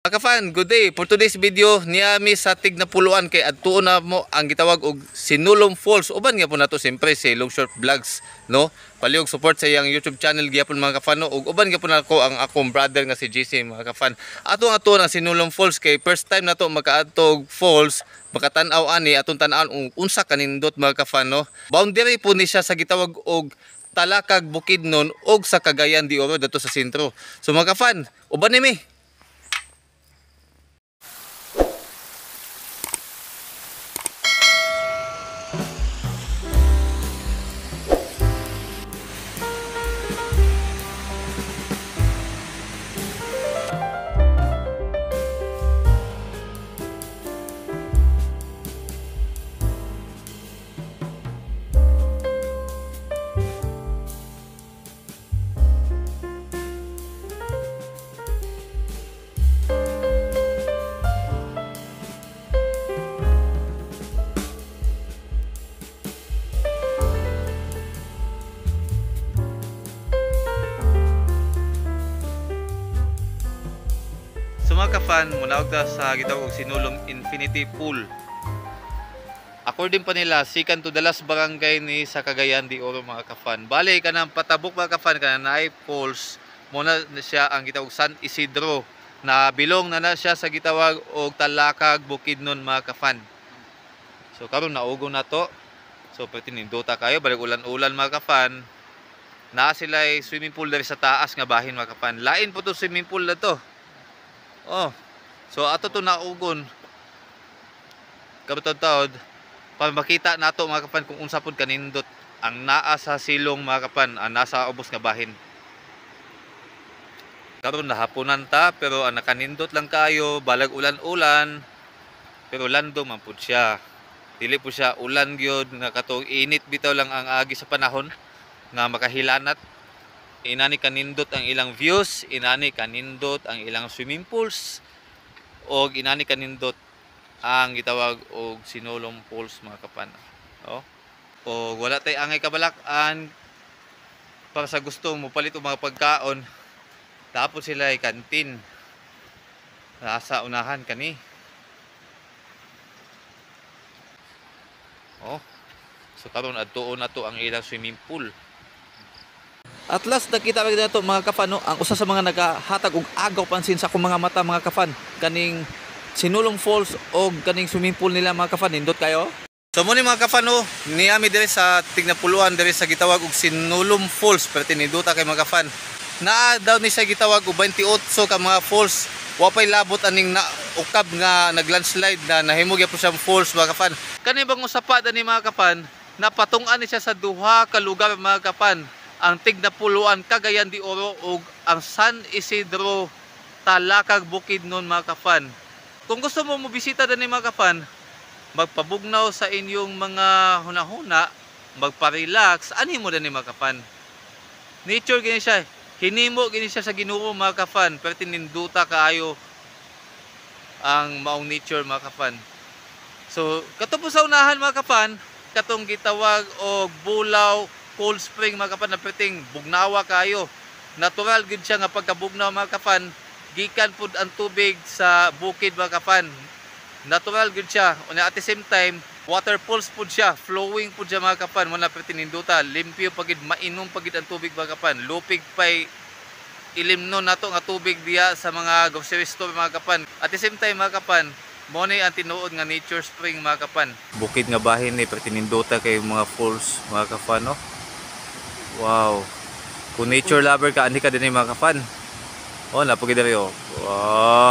Mga ka-fan, good day. For today's video, niyami sa Tignapuluan kay adtuon na mo ang gitawag og Sinulom Falls. Uban nga po nato siyempre si Longshort Vlogs, no? Palihog support sa iyang YouTube channel gyapon mga ka-fan, no? Ug uban nga po nako ang akong brother nga si JC mga ka-fan. Atong ang Sinulom Falls kay first time nato makaadtog falls, makatan-aw ani atong tan-aon unsa kanindot mga ka-fan, no? Boundary po ni siya sa gitawag og Talakag Bukidnon og sa Cagayan de Oro dato sa sentro. So mga ka-fan, uban nimi. Mga ka-fan, munawag ta sa gitawag og Sinulom Infinity Pool. According pa nila, second to the last barangay ni sa Cagayan de Oro mga ka-fan. Bale ka nang patabok mga ka-fan, ka na naay falls, muna na siya ang gitawag San Isidro na bilong na siya sa gitawag og Talakag Bukidnon mga ka-fan. So karon naugo na to. So pati nindota kayo, balik ulan-ulan mga ka-fan. Na sila ay swimming pool diri sa taas nga bahin mga ka-fan. Lain po to swimming pool na to. Oh, so ato to naugon kabatod-taod para makita nato mga kapan kung unsa pud kanindot ang naa sa silong mga kapan, ang nasa ubos nga bahin. Karon nahaponan ta pero ang nakanindot lang kayo, balag ulan-ulan pero lando man pud siya. Dili po siya ulan gyud nga katong init bitaw lang ang agi sa panahon nga makahilanat. Inani kanindot ang ilang views, inani kanindot ang ilang swimming pools, o inani kanindot ang gitawag og Sinulom Falls mga kapan. O wala tay angay kabalak-an para sa gusto mo palit og mga pagkaon. Tapos sila ay kantin. Nasa unahan kani. So karon adtuon na to ang ilang swimming pool. At last nakita rin nato mga kafan, no, ang usa sa mga nagahatag og agaw pansin sa akong mga mata mga kafan, kaning Sinulom Falls o kaning swimming pool nila mga kafan. Nindot kayo. So mo ni mga kafan, no, niami dire sa Tignapuluan dire sa gitawag og Sinulom Falls, pero tininduta kay mga kafan. Naa daw ni sa gitawag og 28 ka mga falls. Wa pay labot aning na ukab nga naglandslide na nahimog gyud siyang falls mga kafan. Kani bang usapa ani mga kafan, napatung-an ni siya sa duha ka lugar mga kafan. Ang Tignapuluan, Cagayan de Oro ug ang San Isidro, Talakag Bukidnon mga kafan. Kung gusto mo mobisita dani mga kafan, magpabugnaw sa inyong mga hunahuna, magpa-relax, ani mo dani mga kafan. Nature gini siya, hinimo gini siya sa Ginoo mga kafan, pero tininduta kaayo ang maong nature mga kafan. So katong sa unahan mga kafan, katong gitawag og Bulaw Cold Spring mga kafan, na perting bugnawa kayo. Natural gud siya nga pagkabugnaw mga kafan, gikan pud ang tubig sa bukid mga kafan. Natural gud siya. At the same time, waterfalls pud siya, flowing pud siya mga kafan. Mo na perting ninduta, limpyo pagid, mainom pagid ang tubig mga kafan. Lupig pay ilimnon nato nga tubig diya sa mga grocery store mga kafan. At the same time mga kafan, mo ni ang tinuod nga nature spring mga kafan. Bukid nga bahin ni perting ninduta kay mga falls mga kafan, no. Wow. Kung nature lover ka, ani ka din mga kafan. Napagid diri. Wow.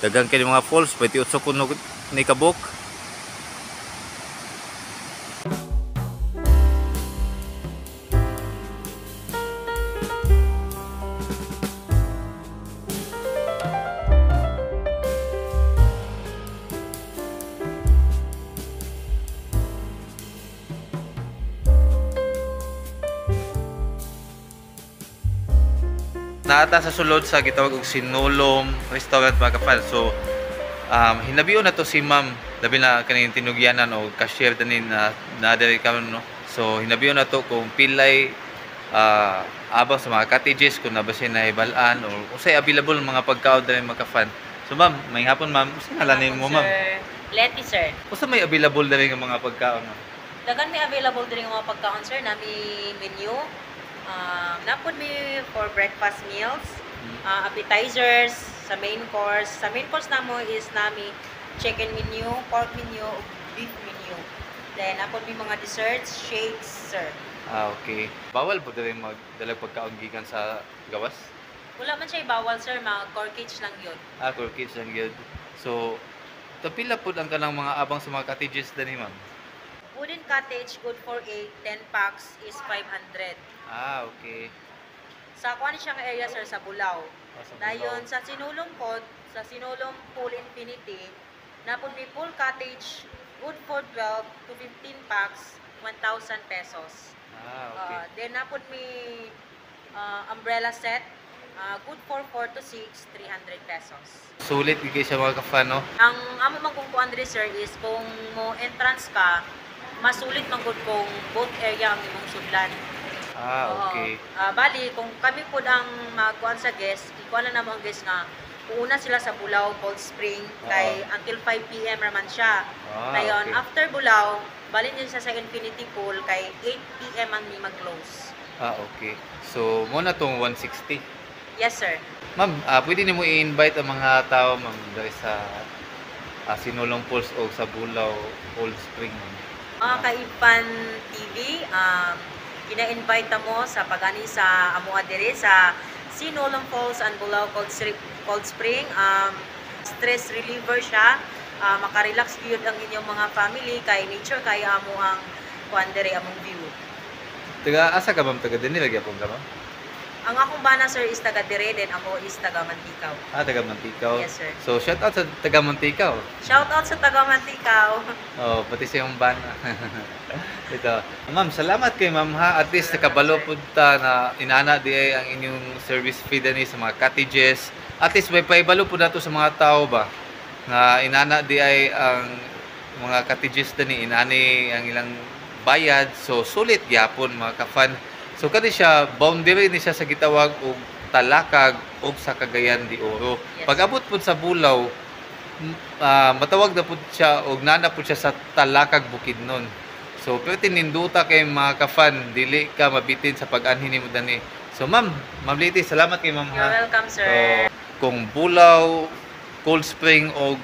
Dagang kay mga falls, 28 kuno ni kabuk. Naata sa sulod sa gitawag og Sinulom Restaurant mga kafan. So hinabiyo na to si ma'am, labi na kaning tinugyanan o cashier danin na diri karon, no. So hinabiyo na to kung pilay abang sa mga cottages kung nabasin na ibalaan o usay available mga pagkaon diri mga ka-fan. So ma'am, may hapon ma'am. Usa ngalanin mo ma'am? Sir, Letty, sir. Usa may available diri nga mga pagkaon ma'am? Dagan may available din nga mga pagkaon, sir. Nami menu. Napod mi for breakfast meals. Appetizers, sa main course. Sa main course namo is nami chicken menu, pork menu, beef menu. Then, napod mi mga desserts, shakes, sir. Okay. Bawal po diri magdala pagkaon gikan sa gawas? Wala man siya ibawal, sir. Mga corkage lang yun. For kids lang yun. So, tapila po ang kanang mga abang sa mga cottages dani ma'am? Wooden cottage, good for 8. 10 packs is 500. Okay. Sa kuan siyang area, sir, sa Bulao. Sa Dayon sa Sinulong Pod, sa Sinulong Pool Infinity, napod may pool cottage, good for 12 to 15 packs, 1,000 pesos. Okay. Then napod may umbrella set, good for 4 to 6, 300 pesos. Sulit gigay siya mga ka-fan, no? Ang amo magkungkuan diri, sir, is kung mo entrance ka, masulit man gud kung both area ang imong sudlan. Okay. Bali, kung kami po ang magkuhan sa guest, ikuha na naman ang guest nga, uuna sila sa Bulao, Cold Spring, kay until 5 p.m. raman siya. Dayon, Okay. after Bulao, balin din siya sa Infinity Pool, kay 8 p.m. ang ni mag-close. Okay. So, muna tong 160. Yes, sir. Ma'am, pwede niyo mo i-invite ang mga tao, ma'am, dahil sa Sinulong Falls o sa Bulao, Cold Spring, ma'am. Mga Kaipan TV, ina-invite mo sa pagani sa Amoa dire sa Sinulong Falls and Bulao Cold Spring. Stress reliever siya. Makarelax gyud ang inyong mga family kay nature kay amo ang kuan dire among view. Taga asa ka ma'am? Taga dinila gyapon ka ma'am? Ang akong bana, sir, is taga dire, then ako is taga Mantikaw. Taga Mantikaw. Yes, sir. So, shout out sa taga Mantikaw. Shout out sa taga Mantikaw. Pati sa yung bana. Ito. Ma'am, salamat kay ma'am ha. At least nakabalo po ta na inana di ay ang inyong service fee dani sa mga cottages. At least may paibalo po nato sa mga tao ba na inana di ay ang mga cottages dani inani ang ilang bayad. So sulit gyapon mga ka-fan. So kani siya boundary ni siya sa gitawag og Talakag ug sa Cagayan de Oro. Yes. Pag abot pud sa Bulao, matawag na pud siya og nana pud siya sa Talakag Bukidnon. So pero tininduta kay mga ka-fan, dili ka mabitin sa pag-anhin nimo dani. So ma'am Liti, salamat kay ma'am You're ha. welcome, sir. So, kung Bulao, Cold Spring o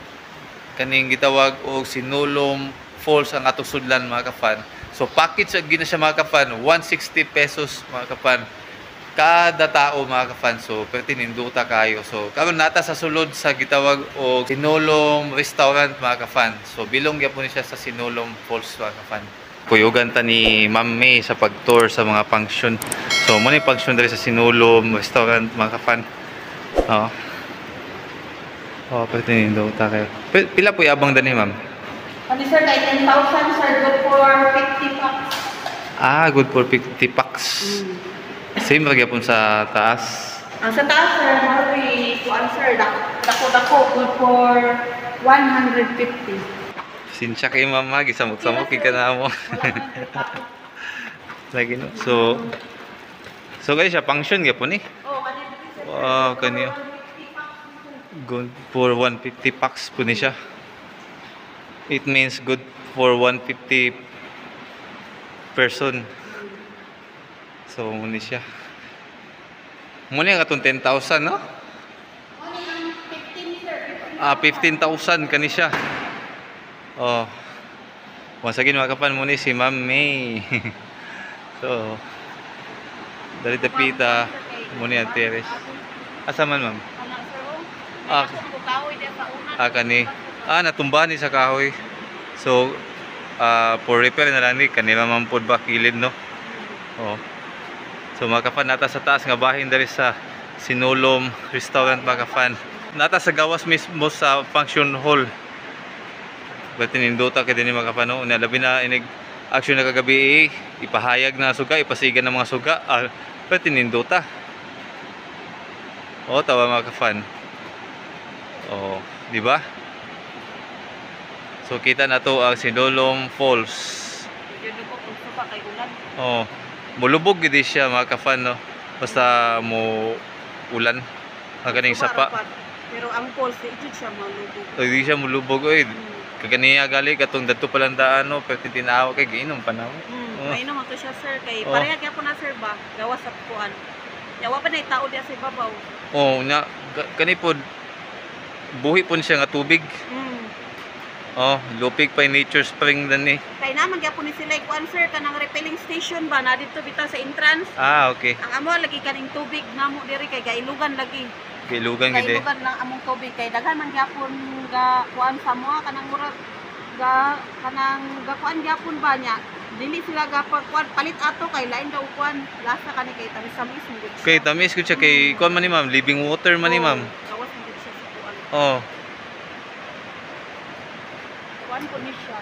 kaning gitawag og Sinulong Falls ang atong sudlan mga ka-fan. So package gina siya mga ka-fan, 160 pesos mga ka-fan. Kada tao mga ka-fan. So pero tininduta kayo. So karon nata sa sulod sa gitawag og Sinulong Restaurant mga ka-fan. So bilong gyapon siya sa Sinulong Falls mga ka-fan. Kuyugan ta ni Ma'am May sa pag-tour sa mga function. So mo ni function diri sa Sinulong Restaurant mga ka-fan. Pero tininduta kayo. Pila po abang dani ma'am? Ano sir, kay 10,000 sir, good for 50 packs. Good for 50 packs. Same ra gyapon sa taas. Ang sa taas sir, Marwy, kuan sir, dako-dako, good for 150. Sinsya kay mama, gisamok-samok ka na mo. Wala man dito. Lagi no. So guys, siya function gyapon ni. Oh, kanina sir. Kaniya. Good for 150 packs po ni siya. It means good for 150 person. So, muna siya. Muna yung atong 10,000, no? Ano yung 15 sir? 15,000 kani siya. Once again, mga kapan, muna si Ma'am May. So, dali tapita, muna yung teres. Asa man, ma'am? Ano sir, Ah. Kahoy din sa una. Kani. Natumba ni sa kahoy. So, for repair na lang ni kanila man pod ba kilid, no? So mga ka-fan, nata sa taas nga bahin diri sa Sinulong Restaurant mga ka-fan. Nata sa gawas mismo sa function hall. Bati ninduta kay dinhi mga ka-fan, no? Labi na inig action na kagabi, ipahayag na suga, ipasigan ng mga suga. Bati ninduta. Tawa mga ka-fan. Di ba? So kita na to ang Sinulong Falls. Yun ko kung suka kay ulan. Mulubog gid siya mga ka-fan, no. Basta mo ulan ang kaning sapa. Pero ang falls, ito siya malubog. O di siya mulubog oy. Mm. Kaganiya gali katong dadto palandaan no, pero tinawa kay giinom pa na. Oh. May naman to siya sir kay Oh. pareha gyapon na sir ba gawas sa kuan. Yawa pa na tao diya sa ibabaw. Oh, nya kani pod buhi pon siya nga tubig. Mm. Oh, lupig pa yung nature spring dan ni. Kay naman gyapon ni sila kuan sir kanang refilling station ba na dito bitaw sa entrance. Ah, okay. Ang amo lagi kaning tubig namo diri kay gailugan lagi. Kailugan gid eh. Gailugan lang among tubig kay daghan man gyapon ga kuan sa mo kanang murag ga kanang ga kuan gyapon ba nya. Dili sila ga kuan palit ato kay lain daw kuan lasa kani kay tamis-tamis mo gud siya. Kay tamis ko siya kay kuan man ni ma'am, living water man ni ma'am. Gawas mo gud siya sa kuan. Oh. Kuan po ni siya.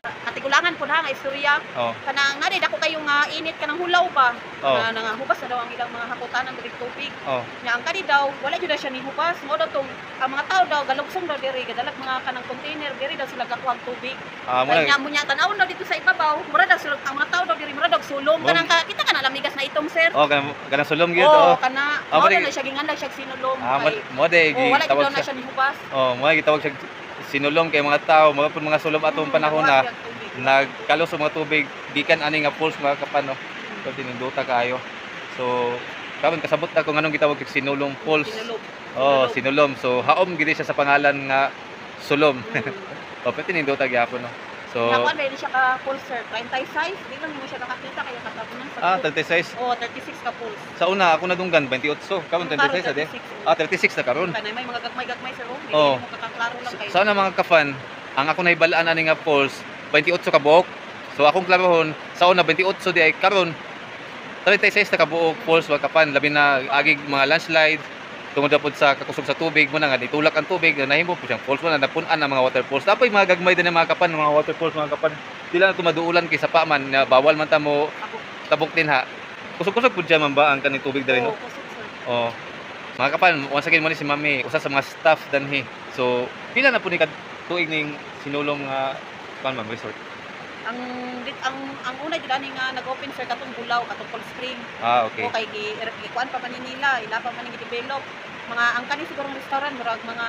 Katigulangan po na nga istorya. Oh. Kanang nari dako kayo nga init kanang hulaw ba. Oh. Na nangahubas na daw ang ilang mga hakutan ng direct tubig. Oh. Nya ang kani daw wala jud na siya ni hubas. Mo daw tong ang mga tao daw galugsong daw diri gadalag mga kanang container diri daw sila gakuha og tubig. Ah, mo Kaya na. nya mo nya tan-awon daw dito sa ibabaw, mura daw sila ang mga tao daw diri mura daw sulom Mom. kanang kita kana lamigas na itong sir. Oh, kanang sulom gyud Oo, oh. kana Ah, mo mali- na siya ginganlag siya sinulom Ah, kay. mo de Oh, wala jud gitawag daw na siya. siya ni hubas. Oh, mo gitawag siya sinulom kay mga tao, mga pud mga sulom atong panahon na nagkalo sa mga tubig gikan ani nga pools mga kapano. So tininduta kaayo. So karon kasabot na ko nganong gitawag kay sinulong pools. Sinulom. Oh, sinulom. So haom gid siya sa pangalan nga sulom. Mm. Oh, pero tininduta gyapon no. So Nakuan ba siya ka full sir, 30 size, di lang mo siya nakakita kaya katapunan sa ah, pool. 36. Oh, 36 ka pulse. Sa una ako nadunggan 28. Karon 36 ade. Ah, 36 na karon. Kanay may mga gagmay-gagmay sir, oh. Oh. Hindi mo kakaklaro lang kayo. Sana mga kafan, ang ako nahibalaan ani nga pools 28 ka buok. So akong klarohon sa una 28 di ay karon 36 na ka buok pools wa kafan labi na agig mga landslide tungod na pod sa kakusog sa tubig mo na nga nitulak ang tubig na nahimo po siyang falls mo na napun-an ang mga water falls. Dapat mga gagmay din ang mga kapan mga water falls mga kapan. Dili na tumaduulan kay sa pa man na bawal man ta mo Ako. tabok din ha. Kusog-kusog pud siya man ba ang kaning tubig dali no? Oh, kusog sir. Oh. Mga kapan, once again mo ni si Mami, usa sa mga staff danhi. So, pila na po ni tuig ning sinulong nga kan ma'am resort. Ang una gid ani nga nag-open sir katong Bulaw, katong Cold Spring. Ah, okay. O kay kuan pa man ni nila, ila pa man ni develop. Mga ang kani siguro restaurant murag mga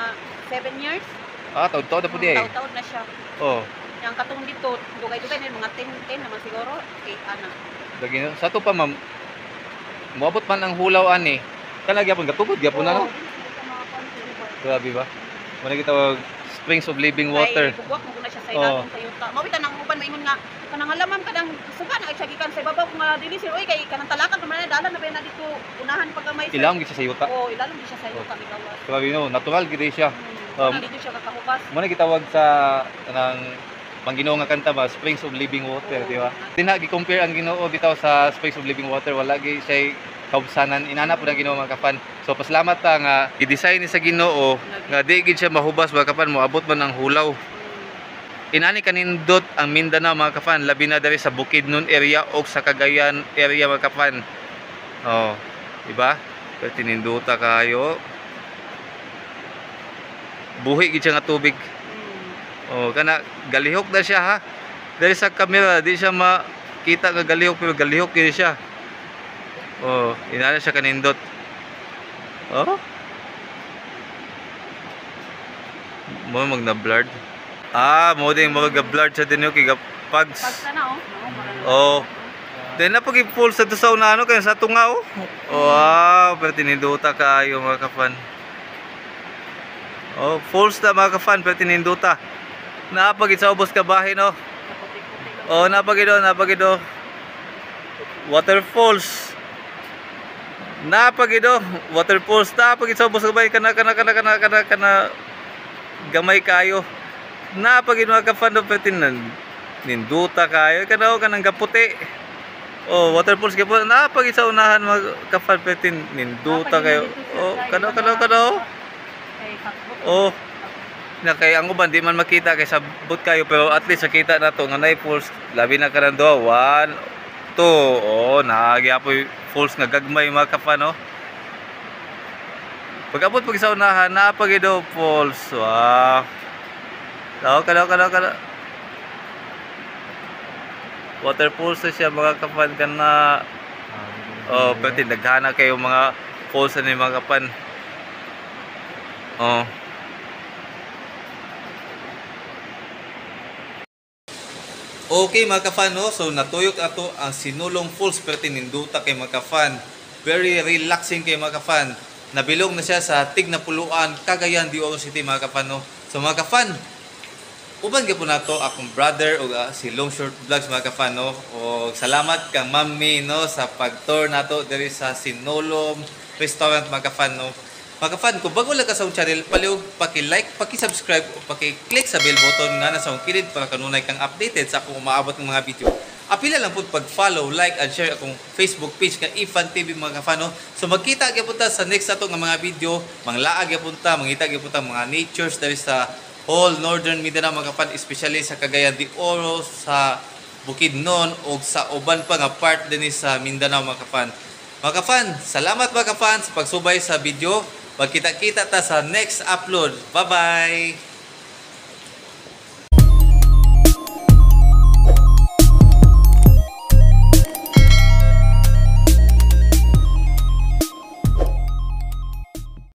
7 years. Ah, taud-taud na po di eh. Taud-taud na siya. Oh, Yang katong dito, dugay-dugay na mga 10 naman siguro, 8 ana. lagi na. Sa to pa ma'am, moabot man ang hulaw ani. Kana gyapon katugod gyapon na no. Grabe ba? Muna gitawag Springs of Living Water. Kay bubuak mo na siya sa Oo. ilalong sa yuta. Mawita nang uban maingon nga kanang alamam kadang suga na siya gikan sa ibabaw kung dili sir oy kay kanang talakan naman na dalan na ba na dito unahan pagkamay sir. Ilang gid siya sa yuta. Oo, ilalong di siya sa yuta bigawas. Grabe no, natural gid siya. Dito siya kakahubas. Muna gitawag sa kanang Ginoo nga kanta ba, Springs of Living Water, Oo. di ba? Dinha gi-compare ang Ginoo bitaw sa Springs of Living Water, wala gi siya kaubsanan inana po ng Ginoo mga kapan. So pasalamat ta nga i-design ni sa Ginoo nga di gid siya mahubas mga kapan, moabot man ang hulaw. Inani kanindot ang Mindanao mga kapan, labi na diri sa Bukidnon area o sa Cagayan area mga kapan. Oh, di ba? Pero tininduta kayo. Buhi gid siya nga tubig. Oh, kana galihok na siya ha. Dahil sa camera di siya makita nga galihok pero galihok gid siya. Oh, inana siya kanindot. Oh. Mo magna-blurred. Ah, mo din mag-blurred sa dinyo kay pags. Pagsa na Oh. Then na pag i-full sa to sa una ano kaya sa tunga oh. Wow, pero tininduta kayo mga kafan. Oh, falls na mga kafan pero tininduta. Napagid sa ubos ka bahin no. Oh, napagid do. Waterfalls. Napagid do. Waterfalls napagid sa ubos ka bahin kana gamay kayo. Napagid mga kafan do pero ninduta kayo kanang gaputi. Oh, waterfalls gyapon napagid sa unahan mga kafan pero ninduta kayo. Oh, kana. Oh. Na kay ang uban di man makita kay sabot kayo pero at least nakita na to nga nay falls labi na kanan do 1 2 oh naagyapoy falls nga gagmay mga kapan no. Pag abot pag sa unahan napagi do falls. Wow. Kada waterfalls na siya mga kapan kana. Oh, pero daghana kayo mga falls ni mga kapan. Oh. Okay mga ka-fan, no? So natuyok ato ang Sinulong Falls pero tininduta kay mga ka-fan. Very relaxing kay mga ka-fan. Nabilong na siya sa Tignapuluan, Cagayan de Oro City mga ka-fan, no? So mga ka-fan, uban gyapon nato akong brother o si Long Short Vlogs mga ka-fan, no? O salamat kang Mami, no, sa pag-tour nato diri sa Sinulong Restaurant mga ka-fan, no? Mga ka-fan, kung bago lang ka sa akong channel, palihog paki-like, paki-subscribe, o paki-click sa bell button nga nasa akong kilid para kanunay kang updated sa akong umaabot ng mga video. Apila lang po pag-follow, like, and share akong Facebook page nga Ifan TV mga ka-fan, no? So magkita gyapon ta sa next ato nga mga video, manglaag gyapon ta, mangita gyapon ta mga natures diri sa whole Northern Mindanao mga ka-fan, especially sa Cagayan de Oro, sa Bukidnon, o sa uban pa nga part din sa Mindanao mga ka-fan. Mga ka-fan, salamat mga ka-fan sa pagsubay sa video. Magkita-kita ta sa next upload. Bye-bye!